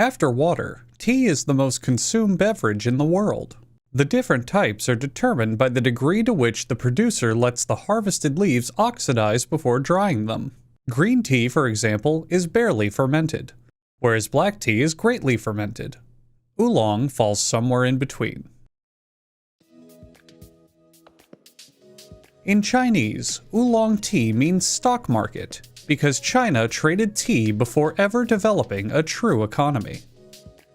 After water, tea is the most consumed beverage in the world. The different types are determined by the degree to which the producer lets the harvested leaves oxidize before drying them. Green tea, for example, is barely fermented, whereas black tea is greatly fermented. Oolong falls somewhere in between. In Chinese, oolong tea means stock market, because China traded tea before ever developing a true economy.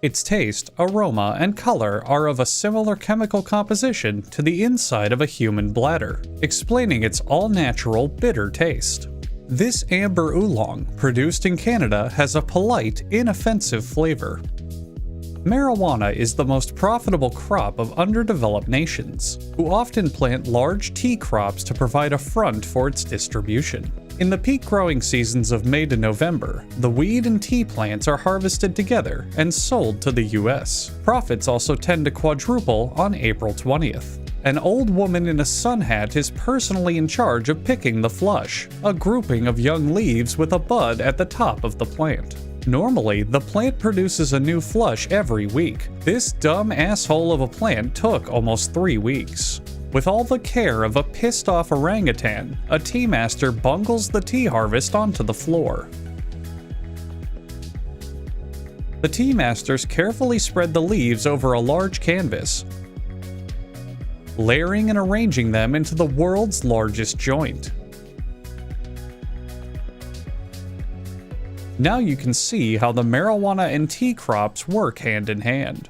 Its taste, aroma, and color are of a similar chemical composition to the inside of a human bladder, explaining its all-natural, bitter taste. This amber oolong, produced in Canada, has a polite, inoffensive flavor. Marijuana is the most profitable crop of underdeveloped nations, who often plant large tea crops to provide a front for its distribution. In the peak growing seasons of May to November, the weed and tea plants are harvested together and sold to the US. Profits also tend to quadruple on April 20th. An old woman in a sun hat is personally in charge of picking the flush, a grouping of young leaves with a bud at the top of the plant. Normally, the plant produces a new flush every week. This dumb asshole of a plant took almost 3 weeks. With all the care of a pissed-off orangutan, a tea master bungles the tea harvest onto the floor. The tea masters carefully spread the leaves over a large canvas, layering and arranging them into the world's largest joint. Now you can see how the marijuana and tea crops work hand in hand.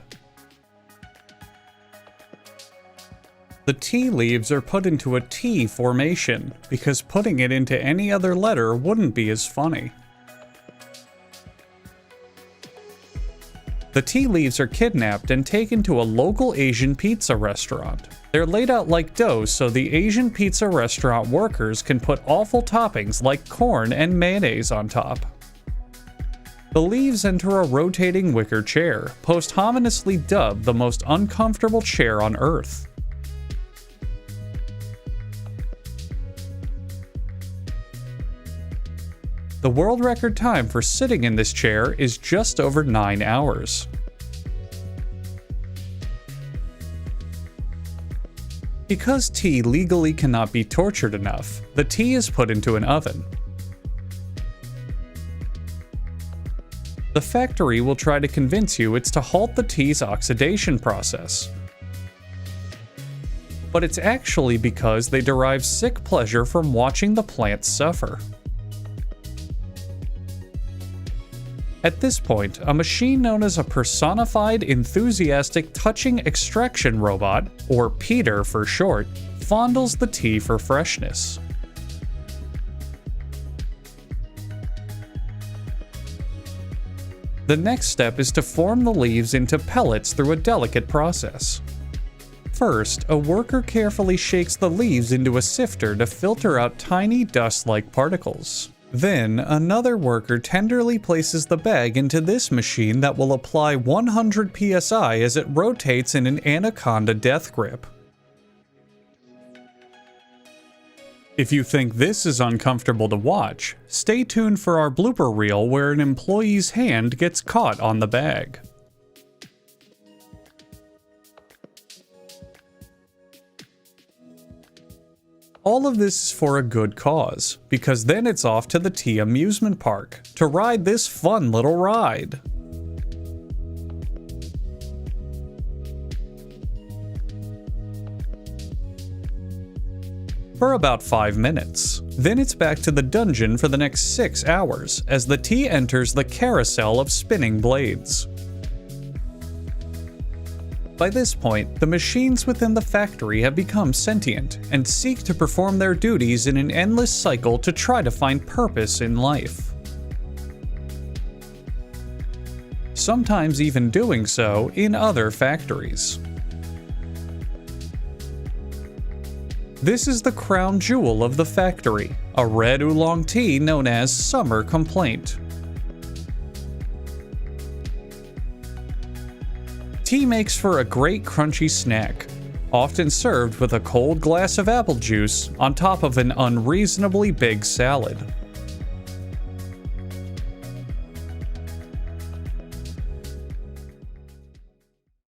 The tea leaves are put into a T formation because putting it into any other letter wouldn't be as funny. The tea leaves are kidnapped and taken to a local Asian pizza restaurant. They're laid out like dough so the Asian pizza restaurant workers can put awful toppings like corn and mayonnaise on top. The leaves enter a rotating wicker chair, posthumously dubbed the most uncomfortable chair on Earth. The world record time for sitting in this chair is just over 9 hours. Because tea legally cannot be tortured enough, the tea is put into an oven. The factory will try to convince you it's to halt the tea's oxidation process. But it's actually because they derive sick pleasure from watching the plants suffer. At this point, a machine known as a personified enthusiastic touching extraction robot, or Peter for short, fondles the tea for freshness. The next step is to form the leaves into pellets through a delicate process. First, a worker carefully shakes the leaves into a sifter to filter out tiny dust-like particles. Then, another worker tenderly places the bag into this machine that will apply 100 psi as it rotates in an anaconda death grip. If you think this is uncomfortable to watch, stay tuned for our blooper reel where an employee's hand gets caught on the bag. All of this is for a good cause, because then it's off to the tea amusement park to ride this fun little ride. For about 5 minutes. Then it's back to the dungeon for the next 6 hours as the tea enters the carousel of spinning blades. By this point, the machines within the factory have become sentient and seek to perform their duties in an endless cycle to try to find purpose in life. Sometimes even doing so in other factories. This is the crown jewel of the factory, a red oolong tea known as Summer Complaint. Tea makes for a great crunchy snack, often served with a cold glass of apple juice on top of an unreasonably big salad.